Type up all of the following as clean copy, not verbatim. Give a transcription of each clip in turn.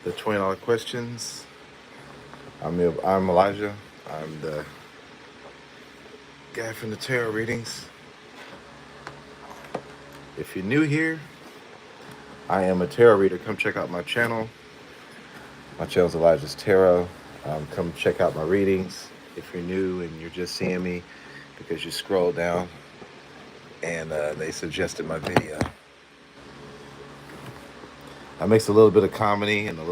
The $20 questions. I'm Elijah. I'm the guy from the tarot readings. If you're new here, I am a tarot reader. Come check out my channel. My channel is Elijah's Tarot. Come check out my readings. If you're new and you're just seeing me because you scroll down and they suggested my video. I mix a little bit of comedy and I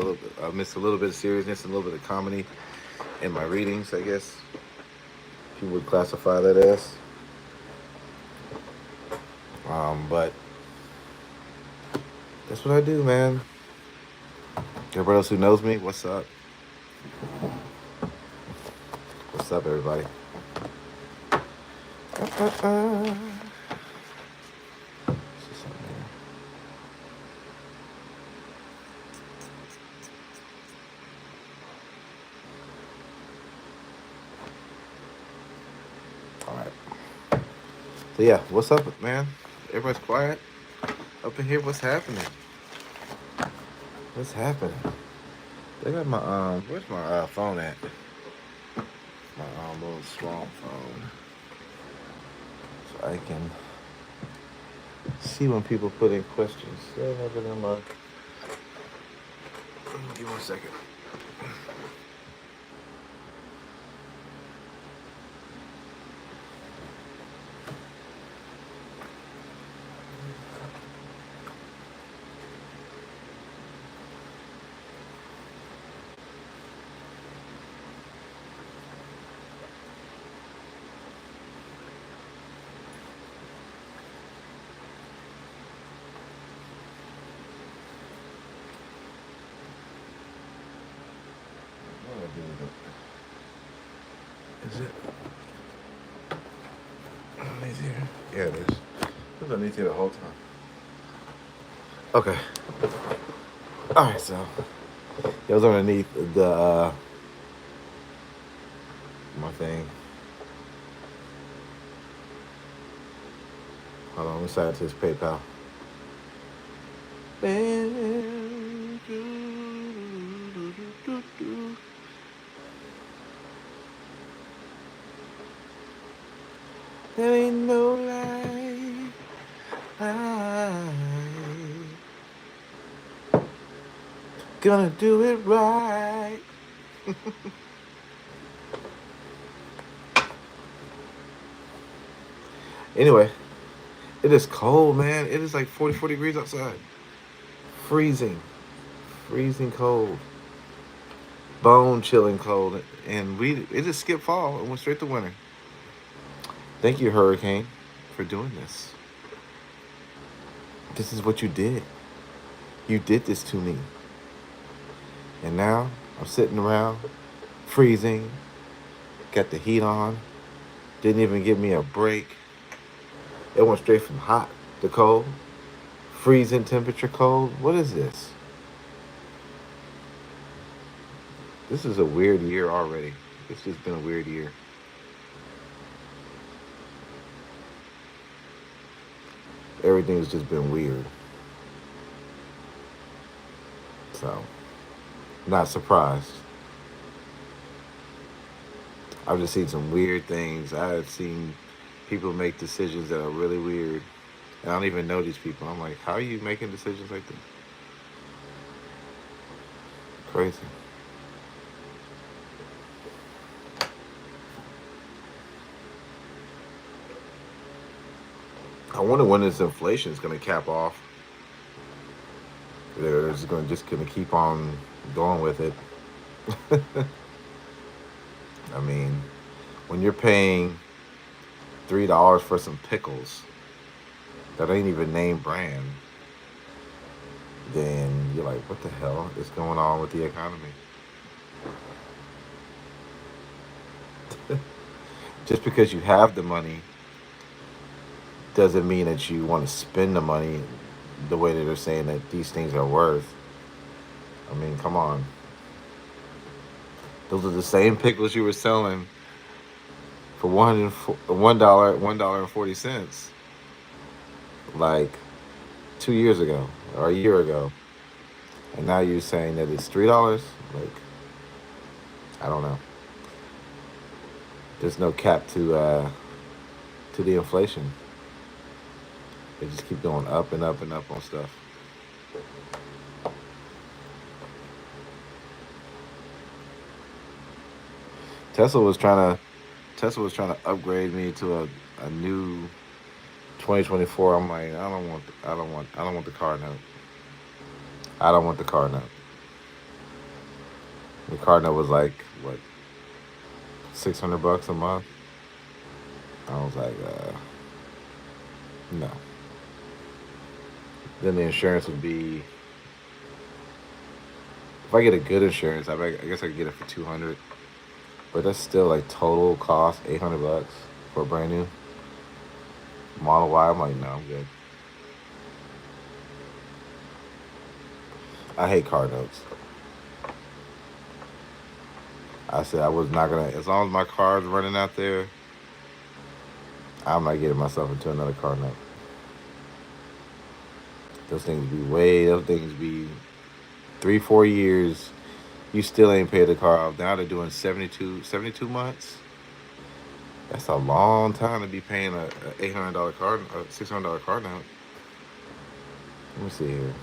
mix a little bit of seriousness and a little bit of comedy in my readings, I guess you would classify that as. But that's what I do, man. Everybody else who knows me, what's up? What's up, everybody? All right. So yeah, what's up, man? Everybody's quiet up in here. What's happening? What's happening? They got my where's my phone at? My little strong phone, so I can see when people put in questions. They have it in my. Give me 1 second. Is it? Underneath here? Yeah, it is. It was underneath here the whole time. Okay. Alright, so it was underneath the my thing. Hold on, let me sign to his PayPal. There ain't no lie. Gonna do it right. Anyway, it is cold, man. It is like 44 degrees outside. Freezing. Freezing cold. Bone chilling cold. And it just skipped fall and went straight to winter. Thank you, Hurricane, for doing this. This is what you did. You did this to me. And now I'm sitting around, freezing, got the heat on, didn't even give me a break. It went straight from hot to cold, freezing temperature cold. What is this? This is a weird year already. It's just been a weird year. Everything's just been weird. So, not surprised. I've just seen some weird things. I've seen people make decisions that are really weird. And I don't even know these people. I'm like, how are you making decisions like this? Crazy. I wonder when this inflation is going to cap off. They're just going to keep on going with it. I mean, when you're paying $3 for some pickles that ain't even name brand, then you're like, what the hell is going on with the economy? Just because you have the money doesn't mean that you want to spend the money the way that they're saying that these things are worth. I mean, come on. Those are the same pickles you were selling for $1.40 like 2 years ago or a year ago. And now you're saying that it's $3? Like, I don't know. There's no cap to the inflation. They just keep going up and up and up on stuff. Tesla was trying to upgrade me to a new 2024. I'm like, I don't want the car note. I don't want the car note. The car note was like what, $600 a month. I was like, no. Then the insurance would be, if I get a good insurance, I guess I could get it for 200. But that's still like total cost $800 for a brand new Model Y. I'm like, no, I'm good. I hate car notes. I said I was not gonna, as long as my car's running out there, I'm not getting myself into another car note. Those things be 3-4 years. You still ain't paid the car off. Now they're doing 72 months. That's a long time to be paying a $800 car, a $600 car note. Let me see here.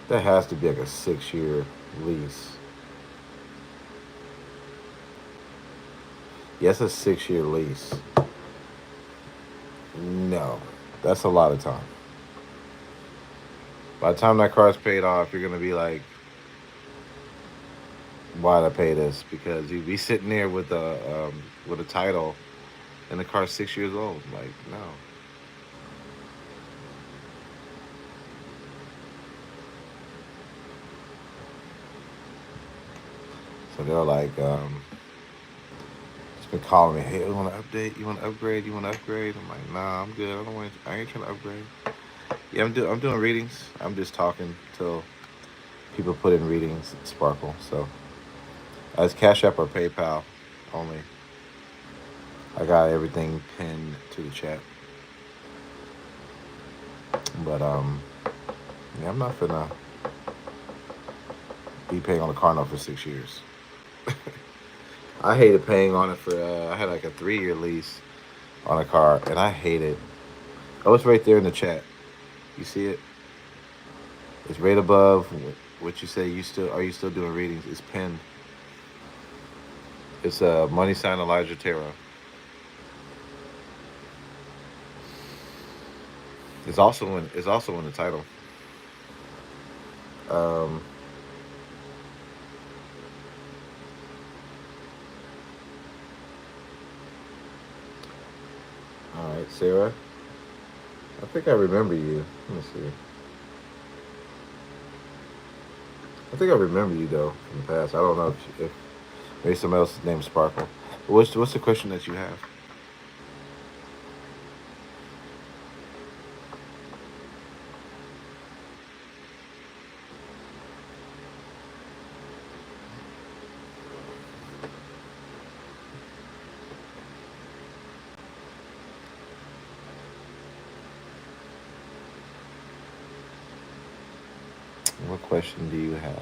That has to be like a 6-year lease. Yes, a 6-year lease. No, that's a lot of time. By the time that car's paid off, you're gonna be like, why'd I pay this? Because you'd be sitting there with a title, and the car's 6 years old. Like, no. So they're like, just been calling me, hey, you want to update? You want to upgrade? You want to upgrade? I'm like, nah, I'm good. I ain't trying to upgrade. Yeah, I'm doing readings. I'm just talking till people put in readings, Sparkle. So as Cashapp or PayPal only. I got everything pinned to the chat. But yeah, I'm not gonna be paying on the car note for 6 years. I hated paying on it for. I had like a 3-year lease on a car, and I hate it. Oh, it's right there in the chat. You see it? It's right above what you say. Are you still doing readings? It's pinned. It's a money sign Elijahtarot. It's also in the title. Um, all right, Sarah. I think I remember you. Let me see. I think I remember you though from the past. I don't know if maybe somebody else's name is Sparkle. What's the question that you have? What question do you have?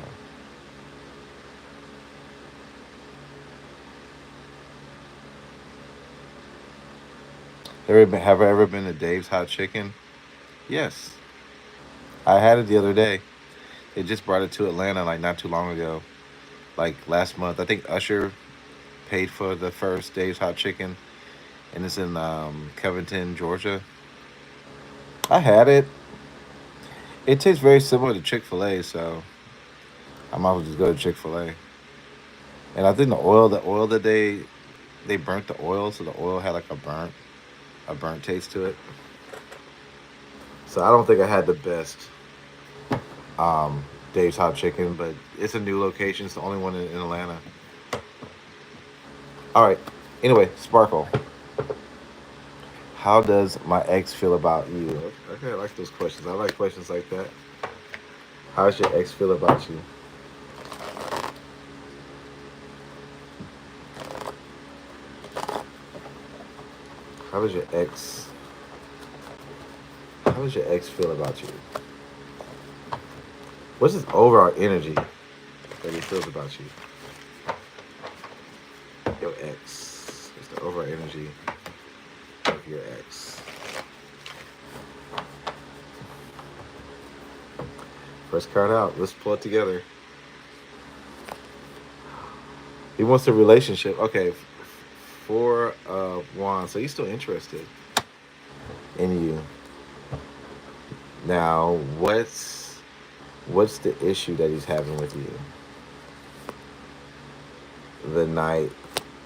Have I ever been to Dave's Hot Chicken? Yes. I had it the other day. They just brought it to Atlanta like not too long ago. Like last month. I think Usher paid for the first Dave's Hot Chicken, and it's in Covington, Georgia. I had it. It tastes very similar to Chick-fil-A, so I might as well just go to Chick-fil-A. And I think the oil that they burnt the oil, so the oil had like a burnt taste to it. So I don't think I had the best Dave's Hot Chicken, but it's a new location. It's the only one in Atlanta. All right. Anyway, Sparkle. How does my ex feel about you? Okay, I like those questions. I like questions like that. How does your ex feel about you? How does your ex How does your ex feel about you? What's his overall energy that he feels about you? Your ex. What's the overall energy of your ex? First card out. Let's pull it together. He wants a relationship. Okay, 4 of Wands. So he's still interested in you. Now, what's the issue that he's having with you? The Knight.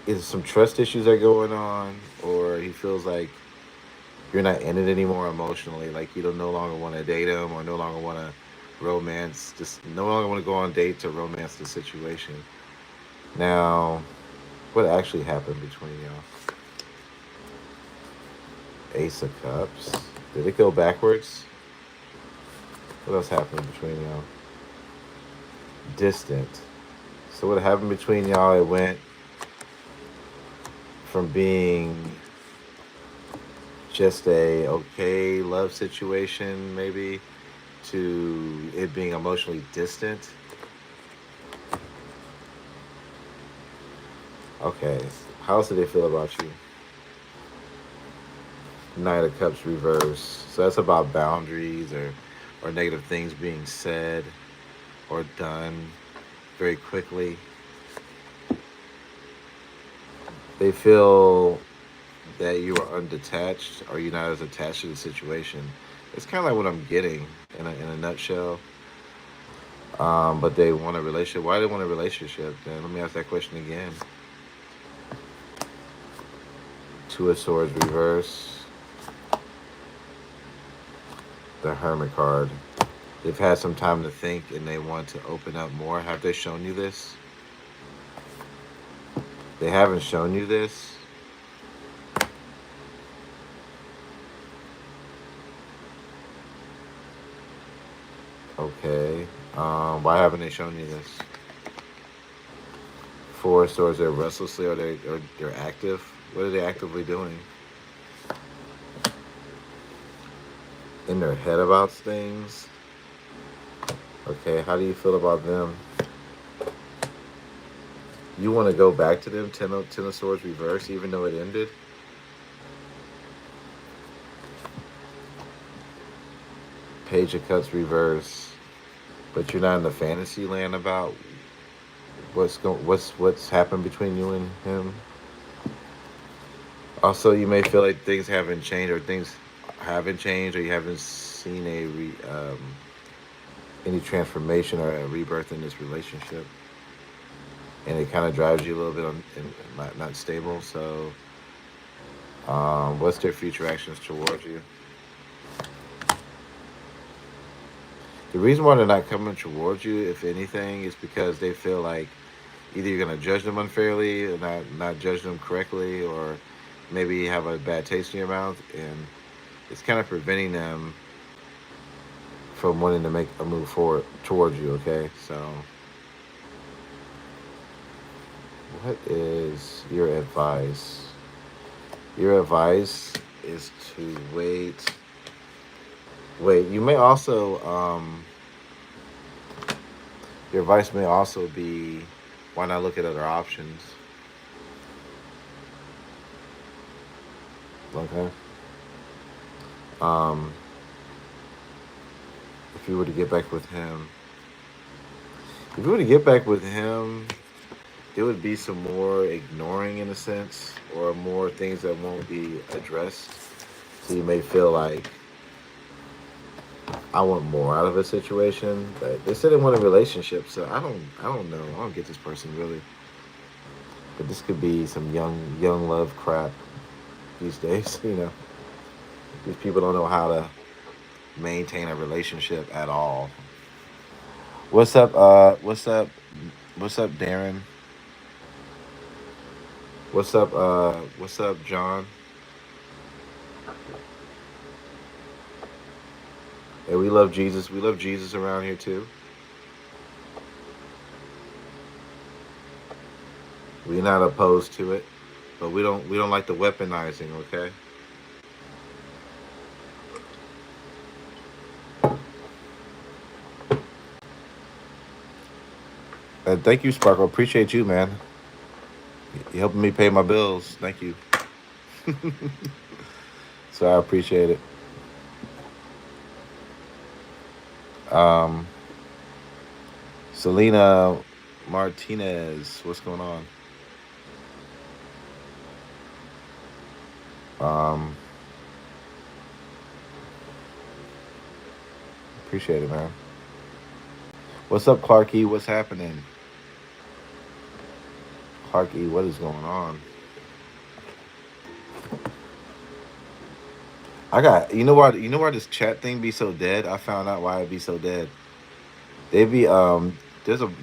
Is some trust issues that are going on, or he feels like you're not in it anymore emotionally, like you don't no longer want to date him, or no longer want to romance, just no longer want to go on dates or romance the situation. Now, what actually happened between y'all? Ace of Cups. Did it go backwards? What else happened between y'all? Distant. So what happened between y'all? It went from being just a okay love situation, maybe, to it being emotionally distant. Okay, how else do they feel about you? Knight of Cups reverse. So that's about boundaries or negative things being said or done very quickly. They feel that you are undetached, or you're not as attached to the situation. It's kind of like what I'm getting in a nutshell. But they want a relationship. Why do they want a relationship? Then let me ask that question again. Two of Swords reverse. The Hermit card. They've had some time to think and they want to open up more. Have they shown you this? They haven't shown you this. Okay. Why haven't they shown you this? Four of Swords. They're restlessly, or they're active. What are they actively doing? In their head about things. Okay. How do you feel about them? You want to go back to them? Ten of Swords reverse, even though it ended. Page of Cups reverse. But you're not in the fantasy land about what's happened between you and him. Also, you may feel like things haven't changed, or things haven't changed, or you haven't seen any transformation or a rebirth in this relationship, and it kind of drives you a little bit not stable. So, what's their future actions towards you? The reason why they're not coming towards you, if anything, is because they feel like either you're going to judge them unfairly, or not judge them correctly, or maybe have a bad taste in your mouth, and it's kind of preventing them from wanting to make a move forward towards you, okay? So, what is your advice? Your advice is to wait. You may also, your advice may also be, why not look at other options? Okay. If you were to get back with him, there would be some more ignoring in a sense, or more things that won't be addressed. So you may feel like, I want more out of a situation. But they said they want a relationship, so I don't know. I don't get this person really. But this could be some young love crap these days, you know. These people don't know how to maintain a relationship at all. What's up, Darren? What's up, John? Hey, we love Jesus. We love Jesus around here too. We're not opposed to it, but we don't like the weaponizing, okay? Thank you, Sparkle. Appreciate you, man. You helping me pay my bills. Thank you. So I appreciate it. Um, Selena Martinez, what's going on? Um, Appreciate it, man. What's up, Clarky? What's happening? Clarky, what is going on? I got you know why this chat thing be so dead? I found out why it be so dead. They be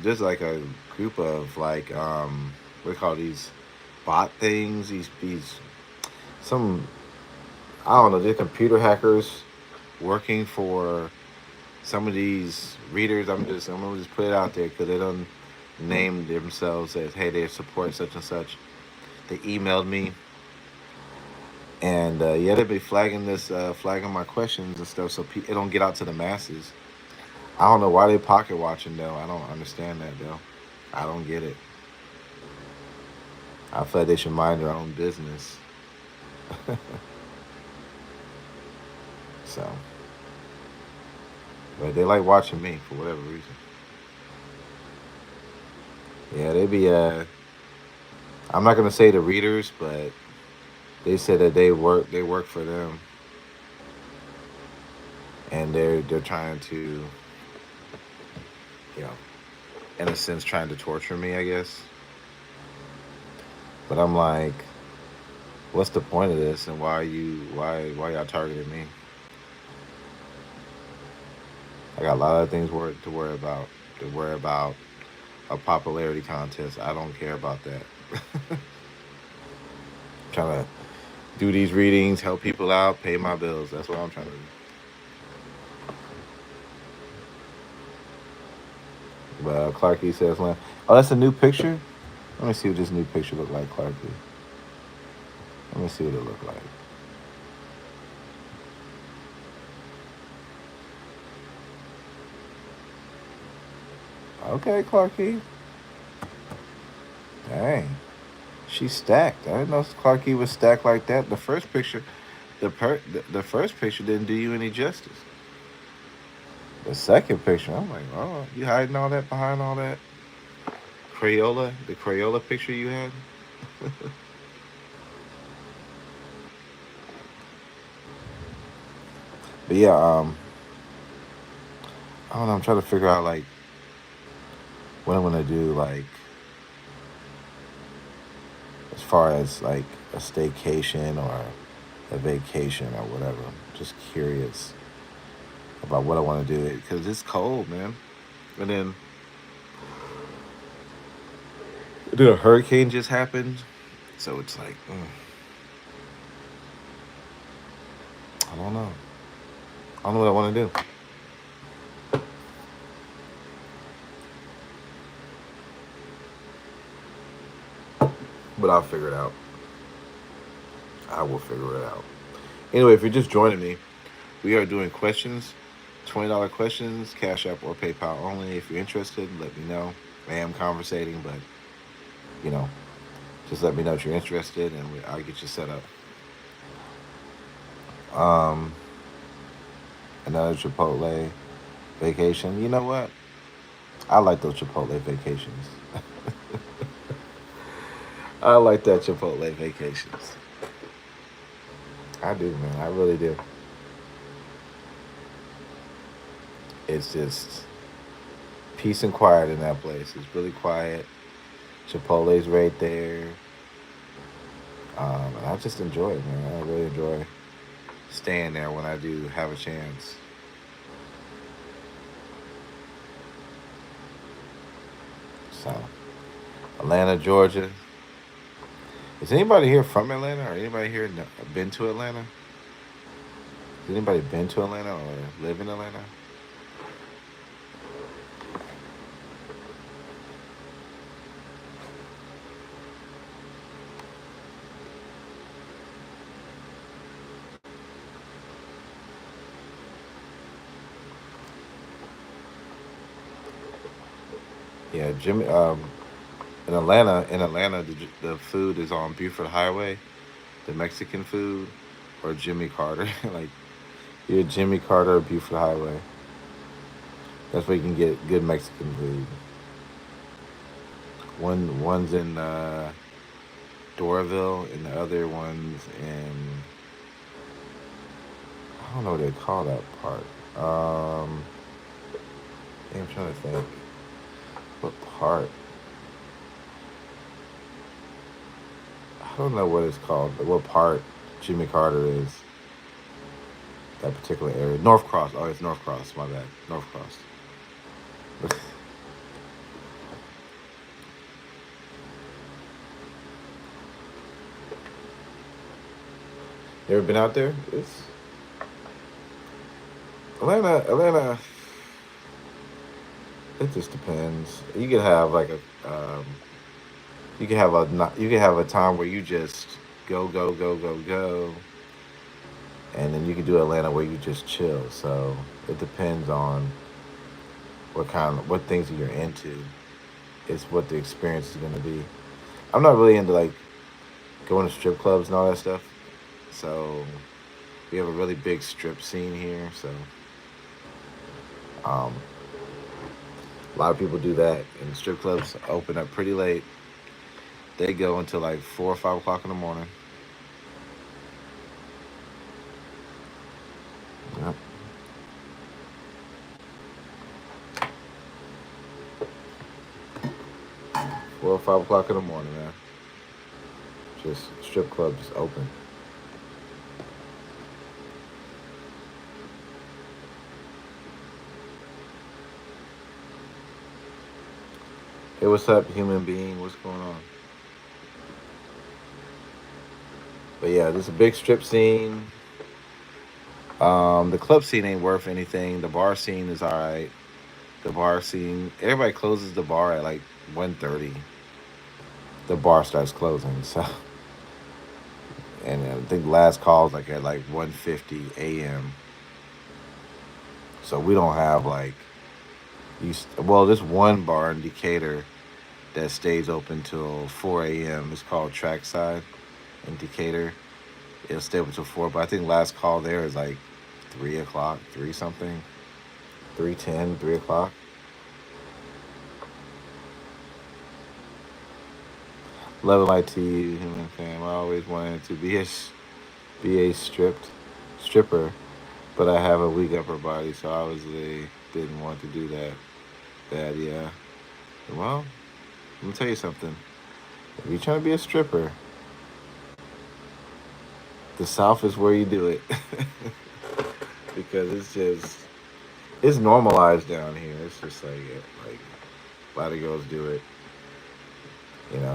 there's like a group of like what do you call these bot things, these some I don't know, they're computer hackers working for some of these readers. I'm gonna just put it out there because they don't name themselves as hey they support such and such. They emailed me and yeah they be flagging my questions and stuff so it don't get out to the masses. I don't know why they pocket watching though. I don't understand that though. I don't get it. I feel like they should mind their own business. So, but they like watching me for whatever reason. Yeah, they be. I'm not gonna say the readers, but they said that they work for them, and they're trying to, you know, in a sense, trying to torture me, I guess. But I'm like, what's the point of this, and why y'all targeting me? I got a lot of things to worry about. To worry about a popularity contest. I don't care about that. Trying to do these readings, help people out, pay my bills. That's what I'm trying to do. But Clarky says, "Oh, that's a new picture. Let me see what this new picture look like, Clarky. Let me see what it look like. Okay, Clarky. Dang, she's stacked. I didn't know Clarky was stacked like that. The first picture, the first picture didn't do you any justice. The second picture, I'm like, oh, you hiding all that behind all that Crayola, the Crayola picture you had. But yeah, I don't know. I'm trying to figure out like what I'm gonna do, like as far as like a staycation or a vacation or whatever. I'm just curious about what I want to do because it's cold, man. And then a hurricane just happened, so it's like I don't know. I don't know what I want to do, but I'll figure it out. I will figure it out. Anyway, if you're just joining me, we are doing questions, $20 questions, Cash App or PayPal only. If you're interested, let me know. I am conversating, but you know, just let me know if you're interested, and I'll get you set up. Um, Another Chipotle vacation. You know what? I like those Chipotle vacations. I like that Chipotle vacations. I do, man. I really do. It's just peace and quiet in that place. It's really quiet. Chipotle's right there. And I just enjoy it, man. I really enjoy staying there when I do have a chance. So, Atlanta, Georgia. Is anybody here from Atlanta or anybody here been to Atlanta? Has anybody been to Atlanta or live in Atlanta? Yeah, Jimmy. In Atlanta, the food is on Buford Highway, the Mexican food, or Jimmy Carter. Like you're Jimmy Carter or Buford Highway. That's where you can get good Mexican food. One's in Doraville, and the other one's in, I don't know what they call that part. Um, I'm trying to think. What part? I don't know what it's called. What part Jimmy Carter is. That particular area. North Cross. Oh, it's North Cross. My bad. North Cross. You ever been out there? It's Atlanta. It just depends. You could have like you could have you could have a time where you just go, and then you could do Atlanta where you just chill. So it depends on what things you're into. It's what the experience is going to be. I'm not really into like going to strip clubs and all that stuff. So we have a really big strip scene here. So um, a lot of people do that, and strip clubs open up pretty late. They go until like 4 or 5 o'clock in the morning. Yep. 4 or 5 o'clock in the morning, man. Just strip clubs open. Hey, what's up, human being? What's going on? But yeah, there's a big strip scene. The club scene ain't worth anything. The bar scene is all right. The bar scene, everybody closes the bar at like 1:30. The bar starts closing. So, and I think last call's like at like 1:50 a.m. So we don't have like well, there's one bar in Decatur that stays open till 4 a.m. It's called Trackside in Decatur. It'll stay open till 4, but I think last call there is like 3 o'clock, 3 something, 3:10, 3 o'clock. Love and light to you, human fam. I always wanted to be a stripper, but I have a weak upper body, so I obviously didn't want to do that. That yeah. Well, let me tell you something. If you're trying to be a stripper, the South is where you do it. Because it's normalized down here. It's just like a lot of girls do it.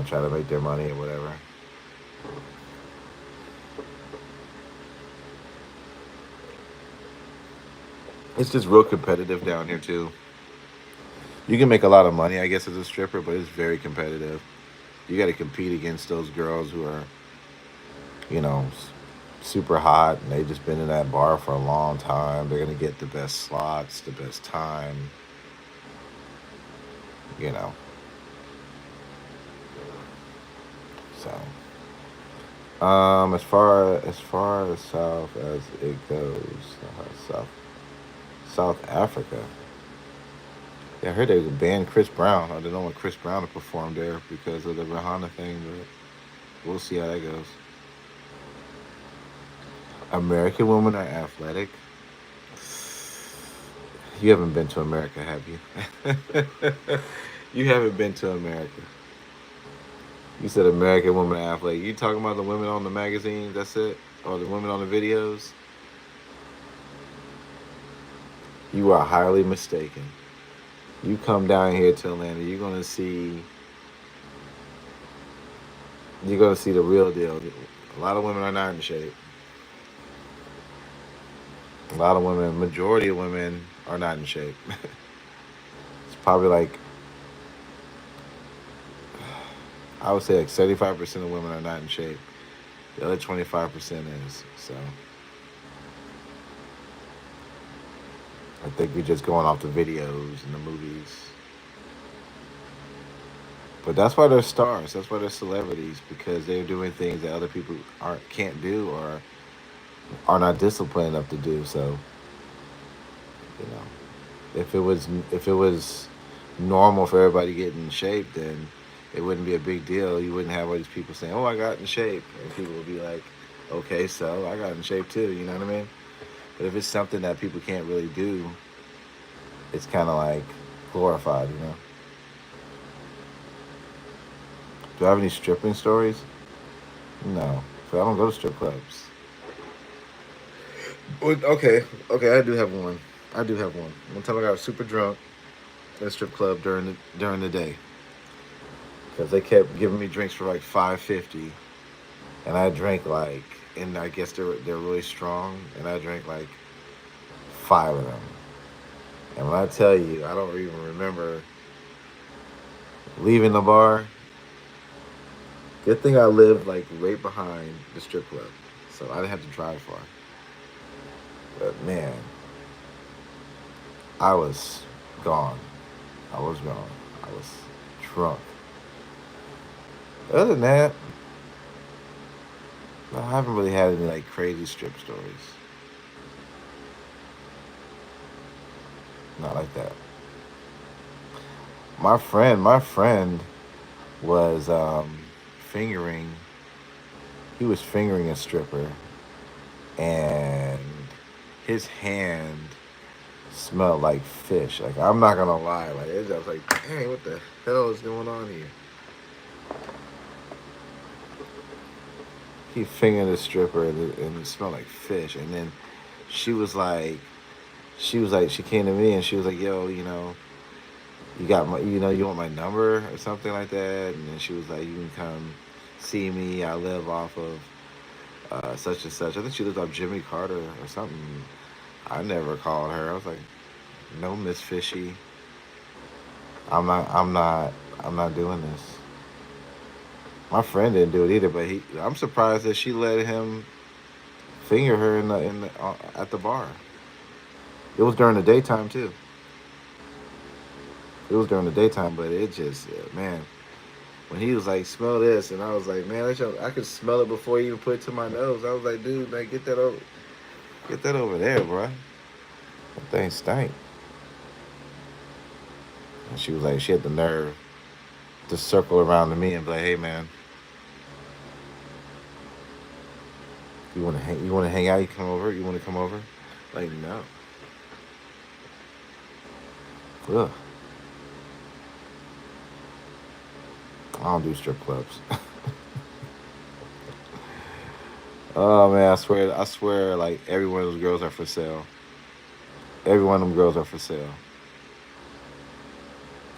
Try to make their money or whatever. It's just real competitive down here too. You can make a lot of money, I guess, as a stripper, but it's very competitive. You got to compete against those girls who are, you know, super hot, and they've just been in that bar for a long time. They're gonna get the best slots, the best time. You know, so as far as south as it goes, South Africa. Yeah, I heard they banned Chris Brown. I don't know when Chris Brown to perform there because of the Rihanna thing, but we'll see how that goes. American women are athletic. You haven't been to America, have you? You haven't been to America. You said American women are athletic. You talking about the women on the magazines? That's it? Or the women on the videos? You are highly mistaken. You come down here to Atlanta, you're gonna see the real deal. A lot of women are not in shape. A lot of women, majority of women are not in shape. It's probably like, I would say like 75% of women are not in shape. The other 25% is. So I think we're just going off the videos and the movies. But that's why they're stars. That's why they're celebrities, because they're doing things that other people can't do or are not disciplined enough to do. So, you know, if it was normal for everybody to get in shape, then it wouldn't be a big deal. You wouldn't have all these people saying, "Oh, I got in shape," and people would be like, "Okay, so I got in shape too." You know what I mean? But if it's something that people can't really do, it's kind of like glorified. You know? Do I have any stripping stories? No, so I don't go to strip clubs. Well, okay, I do have one. I do have one. One time I got super drunk at a strip club during the day because they kept giving me drinks for like $5.50, and I drank like, and I guess they're really strong, and I drank like five of them. And when I tell you, I don't even remember leaving the bar. Good thing I lived like right behind the strip club, so I didn't have to drive far. But man, I was gone. I was gone. I was drunk. Other than that, I haven't really had any like crazy strip stories. Not like that. My friend was fingering. He was fingering a stripper, and his hand smelled like fish. Like, I'm not gonna lie. Like, I was like, dang, what the hell is going on here? He fingered the stripper, and it smelled like fish. And then she was like, she came to me and she was like, yo, you got my, you want my number or something like that. And then she was like, you can come see me. I live off of such and such. I think she lived off Jimmy Carter or something. I never called her. I was like, no, Miss Fishy. I'm not doing this. My friend didn't do it either, but I'm surprised that she let him finger her at the bar. It was during the daytime too. It was during the daytime, but it just, man, when he was like, smell this, and I was like, man, I could smell it before he even put it to my nose. I was like, dude, man, get that over there, bro. That thing stank. And she was like, she had the nerve to circle around to me and be like, hey, man, you want to hang out? You come over? You want to come over? Like, no. Ugh. I don't do strip clubs. Oh man, I swear, like every one of those girls are for sale. Every one of them girls are for sale.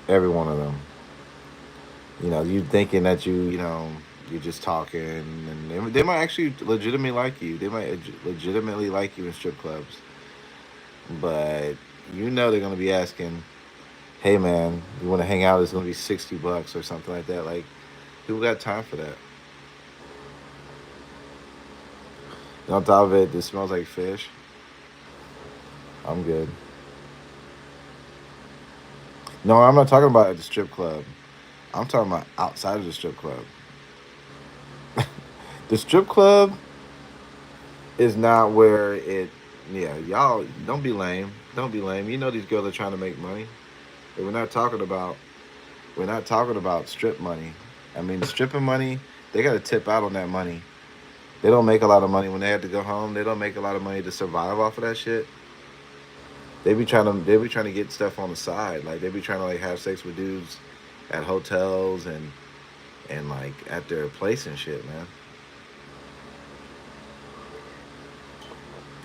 Every one of them. You thinking that you're just talking, and they might actually legitimately like you. They might legitimately like you in strip clubs, but they're gonna be asking, "Hey man, you want to hang out? It's gonna be $60 or something like that." Like, who got time for that? And on top of it, it smells like fish. I'm good. No, I'm not talking about at the strip club. I'm talking about outside of the strip club. The strip club is not where it. Yeah, y'all don't be lame. Don't be lame. These girls are trying to make money. But we're not talking about strip money. I mean, stripping money, they got to tip out on that money. They don't make a lot of money when they have to go home. They don't make a lot of money to survive off of that shit. They be trying to get stuff on the side. Like, they be trying to like have sex with dudes at hotels and like at their place and shit, man.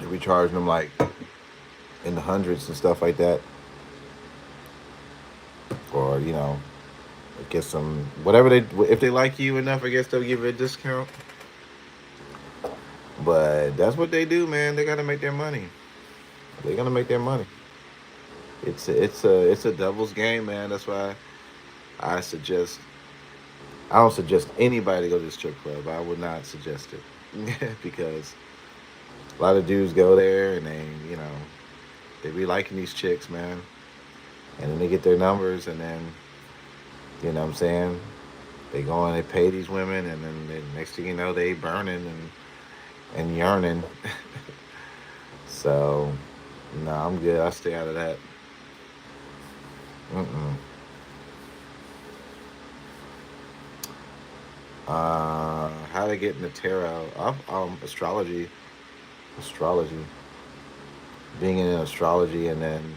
They be charging them like in the hundreds and stuff like that, or get some whatever they if they like you enough, I guess they'll give you a discount. But that's what they do, man. They gotta make their money. They're gonna make their money. It's a devil's game, man. That's why I suggest I don't suggest anybody to go to the strip club. I would not suggest it because a lot of dudes go there and they be liking these chicks, man, and then they get their numbers, and then what I'm saying, They go and they pay these women, and then next thing you know, they burning and yearning. So, no, I'm good. I stay out of that. Mm-mm. How to get into tarot? Astrology, astrology. Being in astrology and then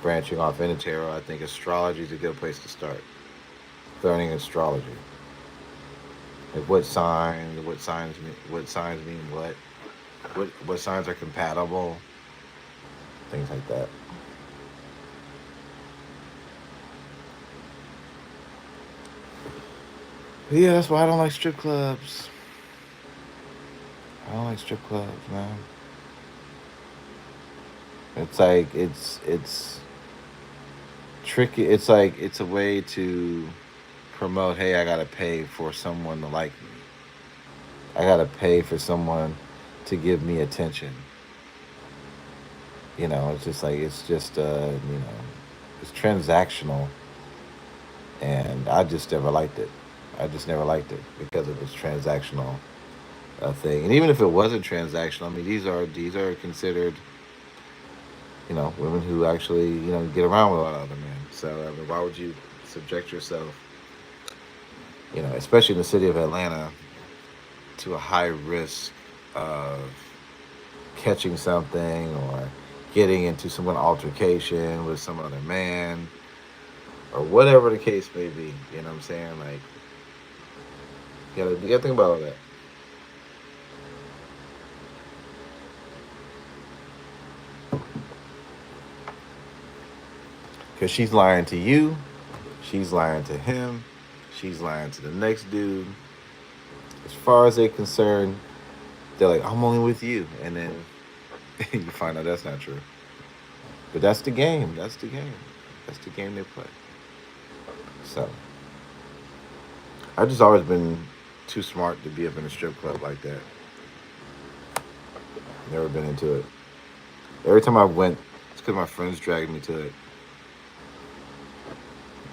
branching off into tarot, I think astrology is a good place to start. Learning astrology, like what signs mean what signs are compatible, things like that. But yeah, that's why I don't like strip clubs. I don't like strip clubs, man. It's like it's tricky. It's like it's a way to promote. Hey, I gotta pay for someone to like me. I gotta pay for someone to give me attention. It's just like it's just it's transactional, and I just never liked it. I just never liked it because of its transactional thing. And even if it wasn't transactional, I mean, these are considered women who actually get around with a lot of other men. So I mean, why would you subject yourself, especially in the city of Atlanta, to a high risk of catching something or getting into some altercation with some other man or whatever the case may be. You know what I'm saying? Like, you gotta think about all that. Because she's lying to you, she's lying to him, she's lying to the next dude. As far as they're concerned, they're like, I'm only with you. And then you find out that's not true. But that's the game. That's the game. That's the game they play. So I've just always been too smart to be up in a strip club like that. Never been into it. Every time I went, it's because my friends dragged me to it.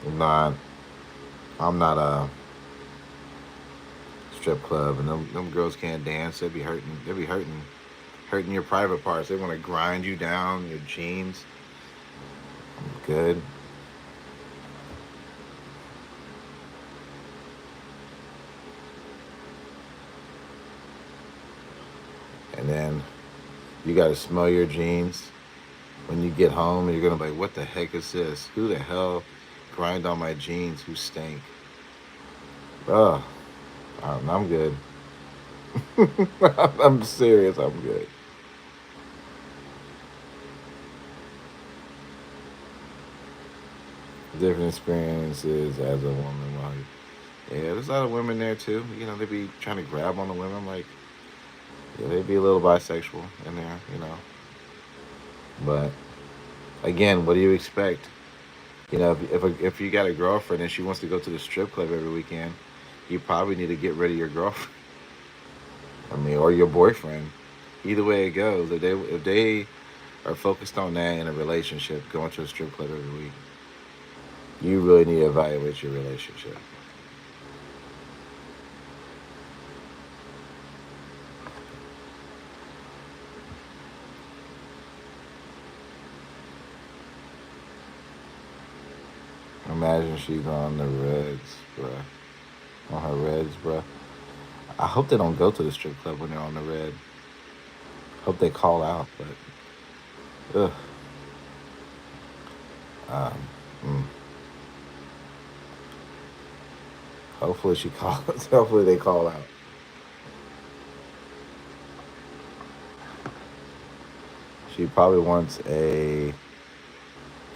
I'm not. I'm not a strip club, and them girls can't dance. They be hurting. They be hurting your private parts. They want to grind you down, your jeans. I'm good. And then you got to smell your jeans when you get home, and you're gonna be like, "What the heck is this? Who the hell grind on my jeans? Who stink?" Ugh, I'm good. I'm serious. I'm good. Different experiences as a woman. Like, yeah, there's a lot of women there too. They be trying to grab on the women. Like, yeah, they be a little bisexual in there. But again, what do you expect? If you got a girlfriend and she wants to go to the strip club every weekend, you probably need to get rid of your girlfriend. I mean, or your boyfriend. Either way it goes, if they are focused on that in a relationship, going to a strip club every week, you really need to evaluate your relationship. Imagine she's on the reds, bruh. On her reds, bruh. I hope they don't go to the strip club when they're on the red. Hope they call out, but ugh. Um, mm. Hopefully she calls. Hopefully they call out. She probably wants a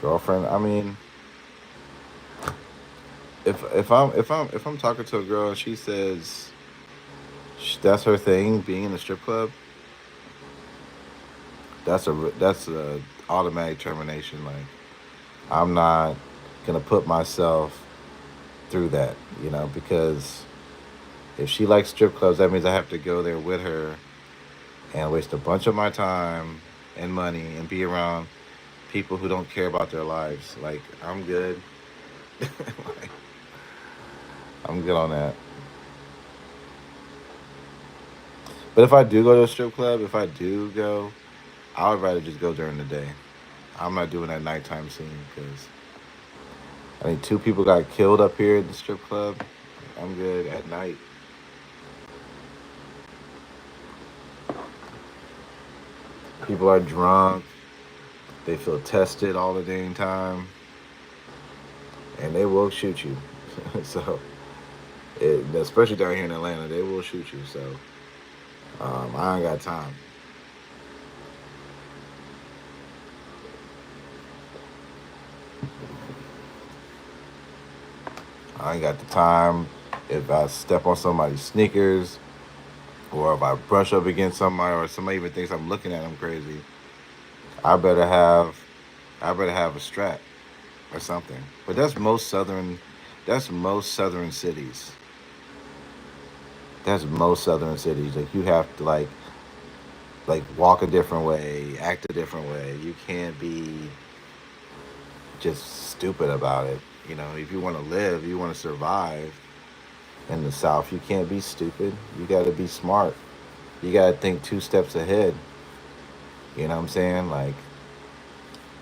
girlfriend. I mean, if I'm talking to a girl and she says that's her thing, being in a strip club, that's a automatic termination. Like, I'm not gonna put myself through that, because if she likes strip clubs, that means I have to go there with her and waste a bunch of my time and money and be around people who don't care about their lives. Like, I'm good. Like, I'm good on that. But if I do go to a strip club, if I do go, I would rather just go during the day. I'm not doing that nighttime scene because I think 2 people got killed up here at the strip club. I'm good at night. People are drunk. They feel tested all the dang time, and they will shoot you. So, especially down here in Atlanta, they will shoot you. So, I ain't got time. I ain't got the time. If I step on somebody's sneakers, or if I brush up against somebody, or somebody even thinks I'm looking at them crazy, I better have, I better have a strap or something. But that's most southern. That's most southern cities. That's most southern cities. Like you have to like walk a different way, act a different way. You can't be just stupid about it. If you want to live, you want to survive in the South, you can't be stupid. You got to be smart. You got to think 2 steps ahead. You know what I'm saying? Like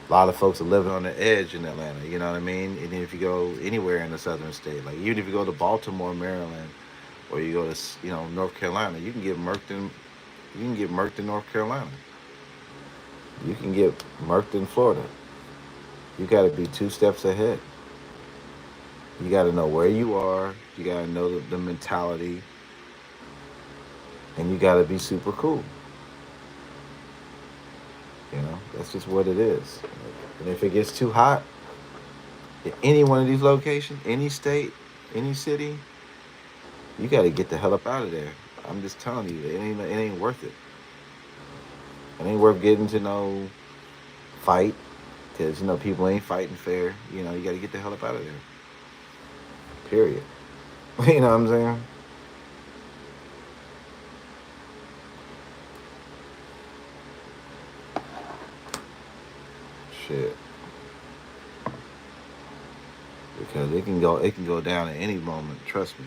a lot of folks are living on the edge in Atlanta. You know what I mean? And if you go anywhere in the southern state, like even if you go to Baltimore, Maryland, or you go to North Carolina, you can get murked in. You can get murked in North Carolina. You can get murked in Florida. You got to be 2 steps ahead. You got to know where you are. You got to know the mentality, and you got to be super cool. That's just what it is. And if it gets too hot, in any one of these locations, any state, any city, you got to get the hell up out of there. I'm just telling you, it ain't worth it. It ain't worth getting to no fight because people ain't fighting fair. You got to get the hell up out of there. Period. You know what I'm saying? Shit. Because it can go down at any moment. Trust me.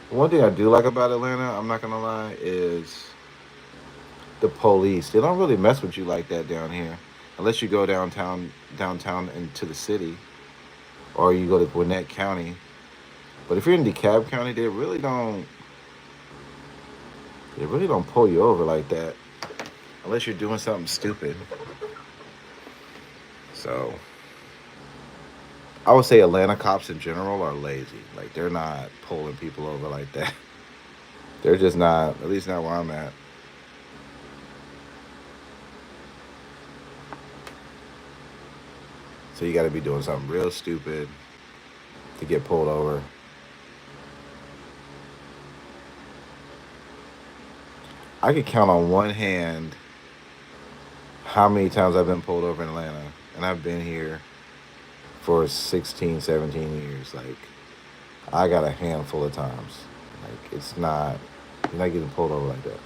One thing I do like about Atlanta, I'm not gonna lie, is the police. They don't really mess with you like that down here, unless you go downtown into the city, or you go to Gwinnett County. But if you're in DeKalb County, they really don't pull you over like that, unless you're doing something stupid. So I would say Atlanta cops in general are lazy. Like they're not pulling people over like that. They're just not. At least not where I'm at. So you got to be doing something real stupid to get pulled over. I could count on one hand how many times I've been pulled over in Atlanta, and I've been here for 16, 17 years. Like I got a handful of times. Like you're not getting pulled over like that.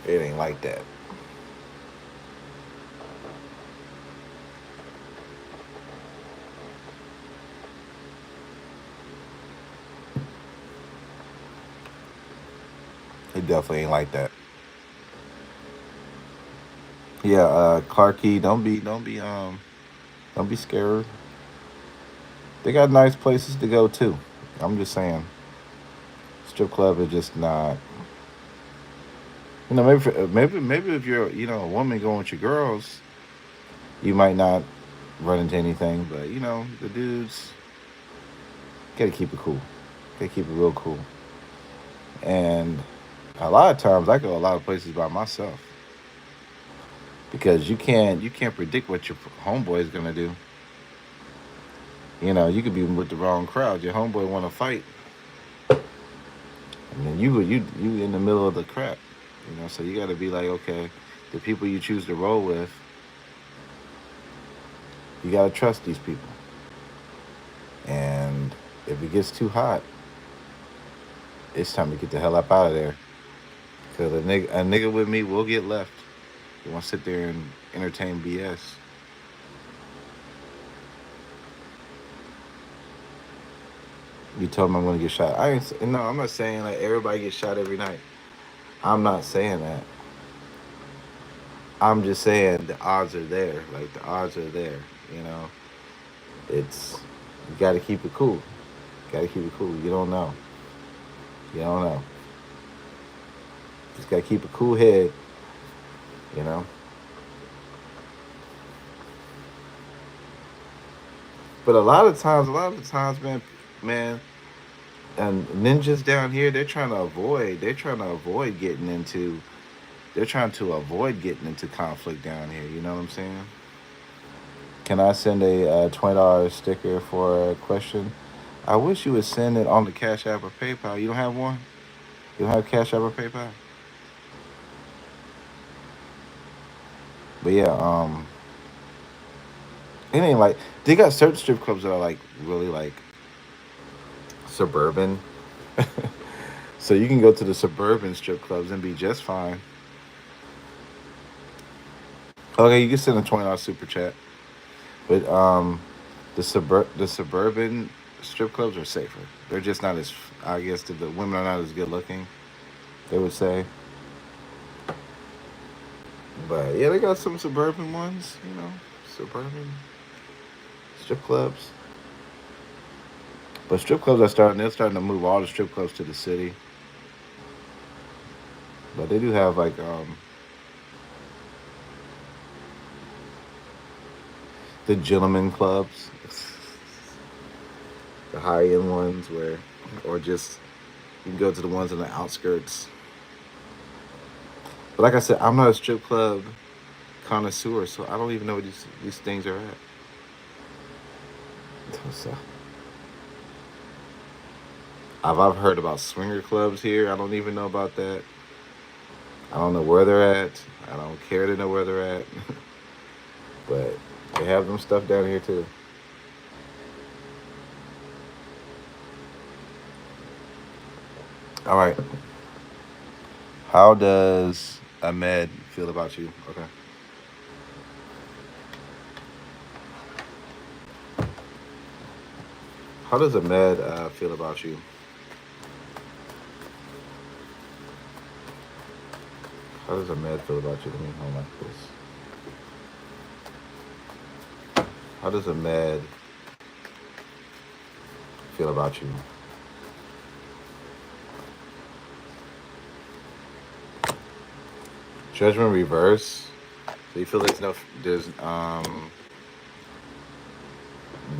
It ain't like that. It definitely ain't like that. Yeah, Clarky, don't be scared. They got nice places to go too. I'm just saying, strip club is just not. Maybe if you're a woman going with your girls, you might not run into anything. But the dudes gotta keep it cool. Gotta keep it real cool. And a lot of times I go a lot of places by myself because you can't predict what your homeboy is gonna do. You could be with the wrong crowd. Your homeboy want to fight, and then you in the middle of the crap. So you got to be like, okay, the people you choose to roll with, you got to trust these people. And if it gets too hot, it's time to get the hell up out of there. Because a nigga with me will get left. You want to sit there and entertain BS. You told me I'm going to get shot. No, I'm not saying like everybody gets shot every night. I'm not saying that. I'm just saying the odds are there. Like the odds are there. You know, it's you got to keep it cool. Got to keep it cool. You don't know. You don't know. Just got to keep a cool head. You know. But a lot of the times, man, and ninjas down here, they're trying to avoid getting into conflict down here. You know what I'm saying? Can I send a $20 sticker for a question? I wish you would send it on the Cash App or PayPal. You don't have one? You don't have Cash App or PayPal? But yeah, it ain't like they got certain strip clubs that are like really like suburban. So you can go to the suburban strip clubs and be just fine. Okay, you can send a $20 super chat. But the suburban strip clubs are safer. They're just not as, I guess the women are not as good looking, they would say. But yeah, they got some suburban ones, suburban strip clubs. But strip clubs they're starting to move all the strip clubs to the city. But they do have like the gentleman clubs, the high end ones or just you can go to the ones on the outskirts. But like I said, I'm not a strip club connoisseur, so I don't even know where these things are at. So, I've heard about swinger clubs here. I don't even know about that. I don't know where they're at. I don't care to know where they're at. But they have them stuff down here too. All right. How does Ahmed feel about you? Okay. How does Ahmed feel about you? How does Ahmed feel about you? Let me hold like this. How does Ahmed feel about you? Judgment reverse. So you feel there's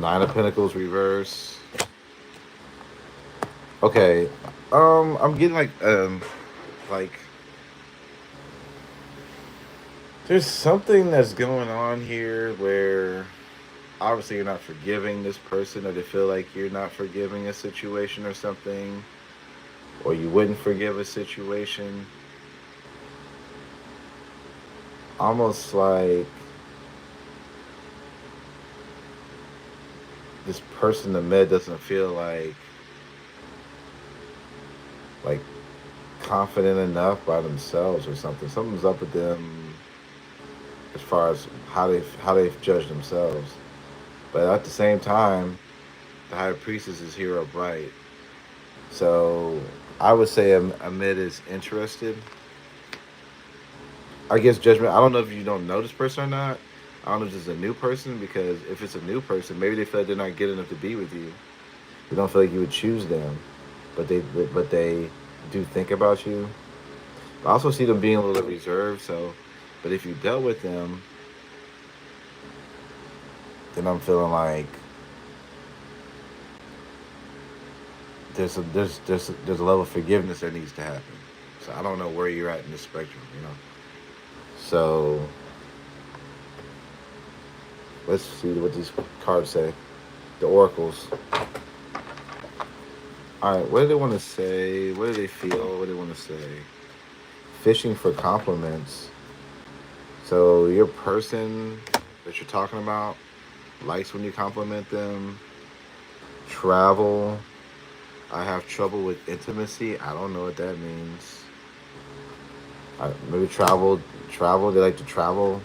Nine of Pentacles reverse. Okay. I'm getting like there's something that's going on here where obviously you're not forgiving this person, or they feel like you're not forgiving a situation or something, or you wouldn't forgive a situation. Almost like this person, the med, doesn't feel like confident enough by themselves or something. Something's up with them as far as how they've judged themselves. But at the same time, the High Priestess is here upright. So I would say Ahmed is interested. I guess judgment. I don't know if you don't know this person or not. I don't know if it's a new person, because if it's a new person, maybe they feel like they're not good enough to be with you. They don't feel like you would choose them, but they do think about you. I also see them being a little reserved. So, but if you dealt with them, then I'm feeling like there's a level of forgiveness that needs to happen. So I don't know where you're at in the spectrum. So let's see what these cards say. The oracles. All right, what do they want to say? What do they feel? What do they want to say? Fishing for compliments. So your person that you're talking about likes when you compliment them. Travel. I have trouble with intimacy. I don't know what that means. Maybe travel. Travel. They like to travel.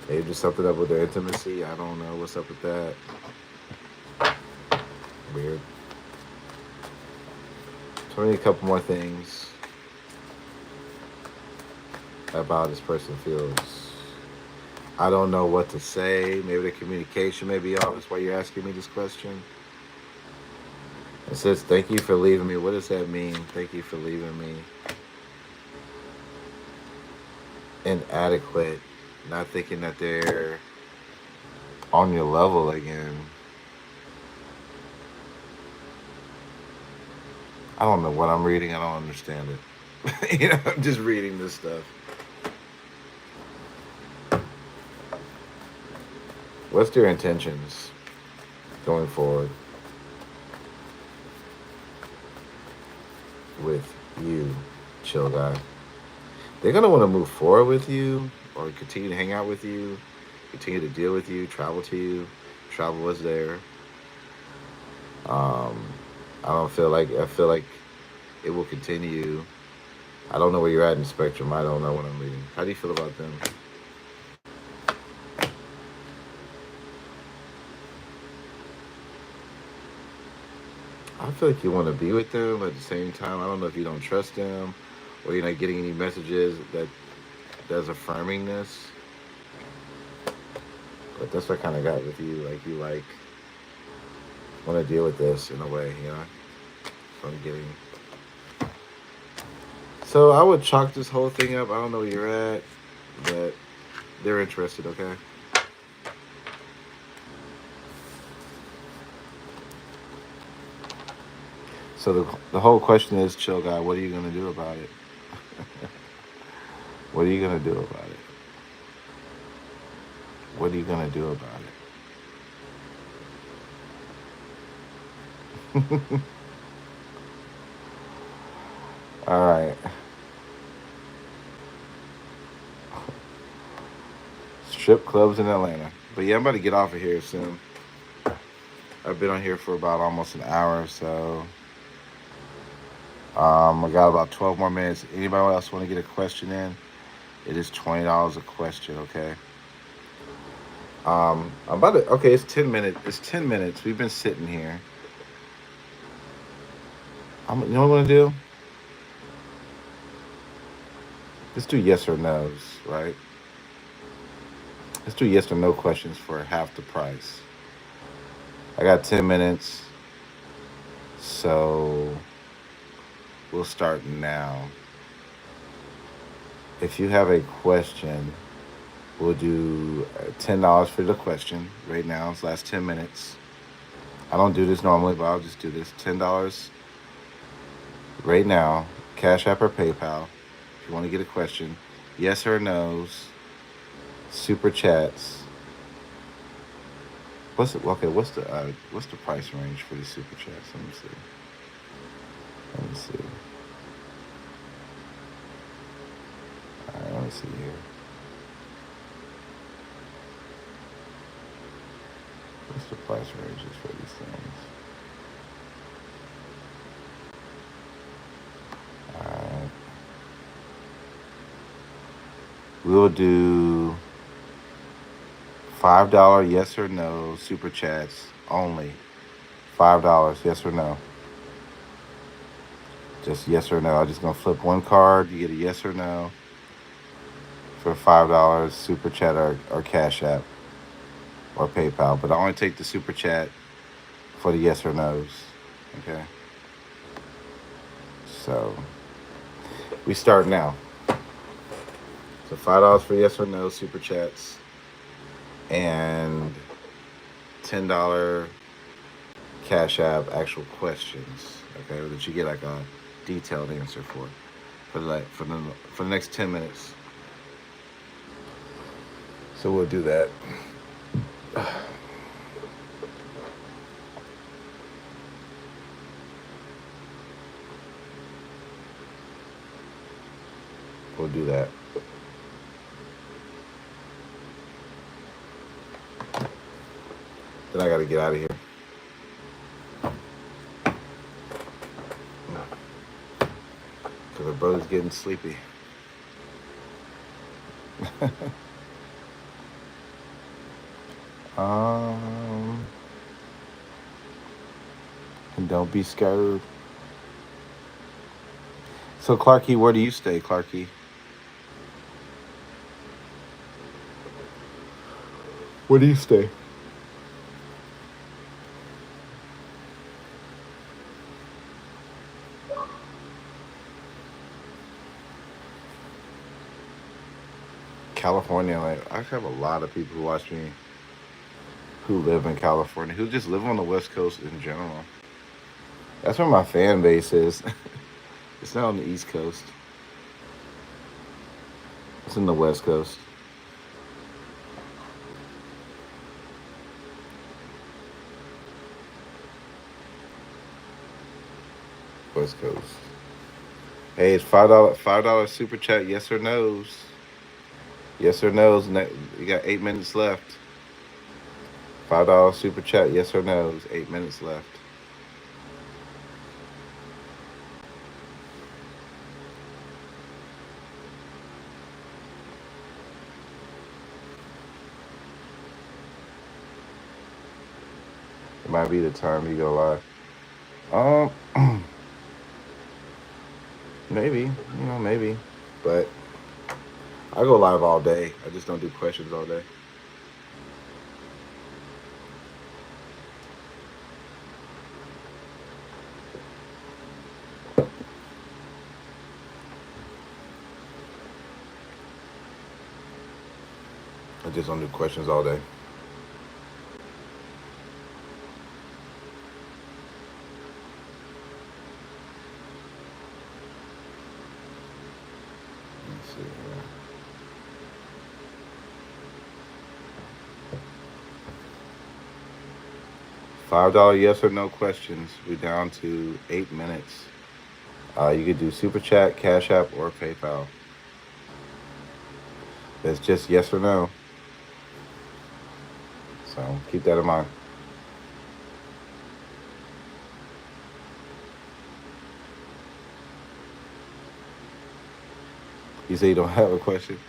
Maybe just something up with their intimacy. I don't know what's up with that. Weird. Tell me a couple more things about this person feels. I don't know what to say. Maybe the communication may be off. That's why you're asking me this question. It says, thank you for leaving me. What does that mean? Thank you for leaving me. Inadequate. Not thinking that they're on your level again. I don't know what I'm reading. I don't understand it. I'm just reading this stuff. What's their intentions going forward with you, chill guy? They're going to want to move forward with you or continue to hang out with you, continue to deal with you, travel to you. Travel was there. I feel like it will continue. I don't know where you're at in the spectrum. I don't know what I'm reading. How do you feel about them? I feel like you want to be with them at the same time. I don't know if you don't trust them or you're not getting any messages that's affirming this. But that's what I kind of got with you. Like you want to deal with this in a way, So I'm getting. So I would chalk this whole thing up. I don't know where you're at, but they're interested, okay? So the whole question is, chill guy, what are you going to do about it? What are you going to do about it? What are you going to do about it? All right. Strip clubs in Atlanta. But yeah, I'm about to get off of here soon. I've been on here for about almost an hour, so I got about 12 more minutes. Anybody else want to get a question in? It is $20 a question, okay? I'm about to. Okay, it's 10 minutes. It's 10 minutes. We've been sitting here. You know what I'm gonna do? Let's do yes or no's, right? Let's do yes or no questions for half the price. I got 10 minutes, so we'll start now. If you have a question, we'll do $10 for the question right now. It's last 10 minutes. I don't do this normally, but I'll just do this. $10 right now, Cash App or PayPal. If you want to get a question, yes or no's, super chats. What's the price range for these super chats? Let me see. All right, let me see here. What's the price ranges for these things? All right. We'll do $5 yes or no super chats only. $5 yes or no. Just yes or no. I'm just gonna flip one card. You get a yes or no for $5 super chat or Cash App or PayPal. But I only take the super chat for the yes or no's. Okay. So we start now. So $5 for yes or no super chats and $10 Cash App actual questions. Okay, that you get like a detailed answer for the next 10 minutes. So we'll do that. do that. Then I gotta get out of here. Because the brother's getting sleepy. And don't be scared. So, Clarky, where do you stay, Clarky? Where do you stay? California. Like, I have a lot of people who watch me who live in California, who just live on the West Coast in general. That's where my fan base is. It's not on the East Coast. It's in the West Coast. West Coast. Hey, it's $5 super chat. Yes or no's? Yes or no's? You got 8 minutes left. $5 super chat. Yes or no's? 8 minutes left. It might be the time you go live. Maybe, maybe. But I go live all day. I just don't do questions all day. I just don't do questions all day. Let's see here. $5 yes or no questions. We're down to 8 minutes. You could do Super Chat, Cash App, or PayPal. It's just yes or no. So keep that in mind. You say you don't have a question.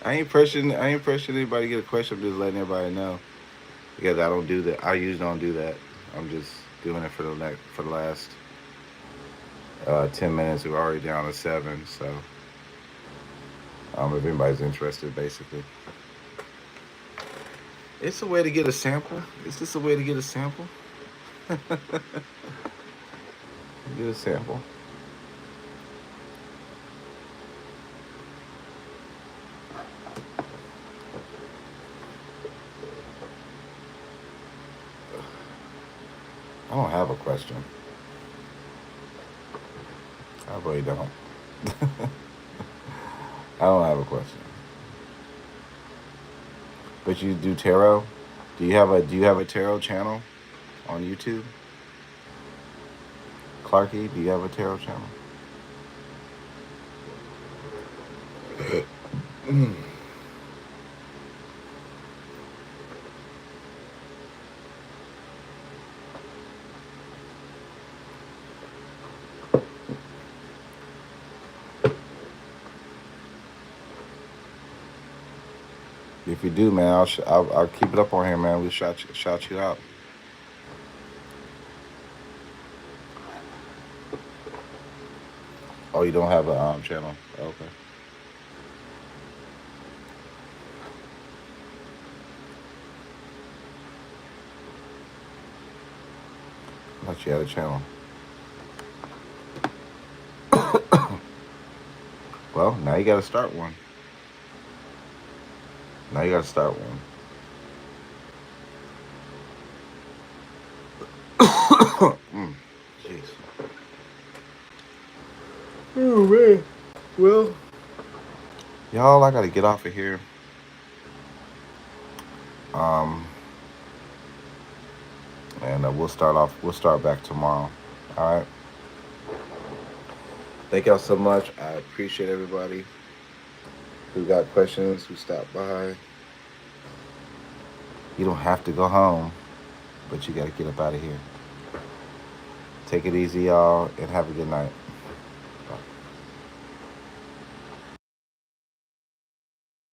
I ain't pressuring anybody to get a question. I'm just letting everybody know. Because I don't do that. I usually don't do that. I'm just doing it for the last 10 minutes. We're already down to 7. So if anybody's interested, basically. It's a way to get a sample. It's just a way to get a sample. Get a sample. I don't have a question. I really don't. I don't have a question. But you do tarot? Do you have a tarot channel on YouTube? Clarky, do you have a tarot channel? If you do, man, I'll keep it up on here, man. We'll shout you out. Oh, you don't have a channel? Okay. I thought you had a channel. Well, now you got to start one. Now you got to start one. Jeez. Oh, man. Well, y'all, I got to get off of here. And we'll start back tomorrow. All right. Thank y'all so much. I appreciate everybody. who got questions, who stopped by. You don't have to go home, but you got to get up out of here. Take it easy, y'all, and have a good night.